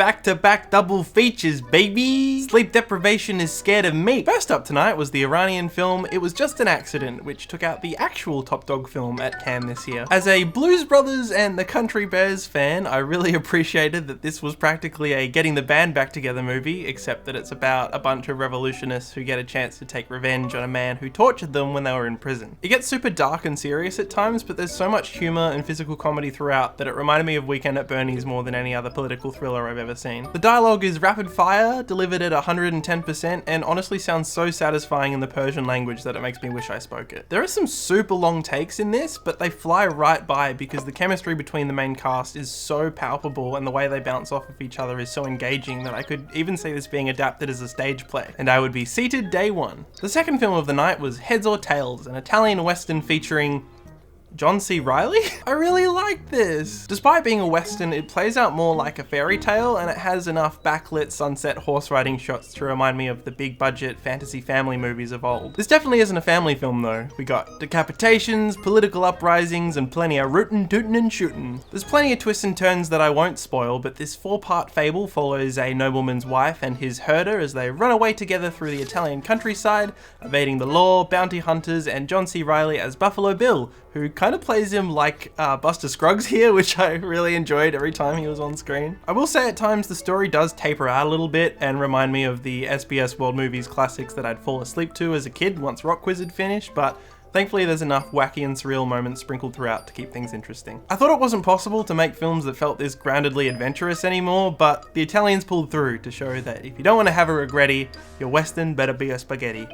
back-to-back double features, baby! Sleep deprivation is scared of me. First up tonight was the Iranian film It Was Just an Accident, which took out the actual Top Dog film at Cannes this year. As a Blues Brothers and the Country Bears fan, I really appreciated that this was practically a getting the band back together movie, except that it's about a bunch of revolutionists who get a chance to take revenge on a man who tortured them when they were in prison. It gets super dark and serious at times, but there's so much humor and physical comedy throughout that it reminded me of Weekend at Bernie's more than any other political thriller I've ever seen. The dialogue is rapid fire, delivered at 110%, and honestly sounds so satisfying in the Persian language that it makes me wish I spoke it. There are some super long takes in this, but they fly right by because the chemistry between the main cast is so palpable and the way they bounce off of each other is so engaging that I could even see this being adapted as a stage play, and I would be seated day one. The second film of the night was Heads or Tails, an Italian western featuring John C. Reilly? I really like this. Despite being a western, it plays out more like a fairy tale, and it has enough backlit sunset horse riding shots to remind me of the big budget fantasy family movies of old. This definitely isn't a family film though. We got decapitations, political uprisings, and plenty of rootin', tootin', and shootin'. There's plenty of twists and turns that I won't spoil, but this 4-part fable follows a nobleman's wife and his herder as they run away together through the Italian countryside, evading the law, bounty hunters, and John C. Reilly as Buffalo Bill, who kind of plays him like Buster Scruggs here, which I really enjoyed every time he was on screen. I will say at times the story does taper out a little bit and remind me of the SBS World Movies classics that I'd fall asleep to as a kid once Rock Quiz had finished, but thankfully there's enough wacky and surreal moments sprinkled throughout to keep things interesting. I thought it wasn't possible to make films that felt this groundedly adventurous anymore, but the Italians pulled through to show that if you don't want to have a regretti, your western better be a spaghetti.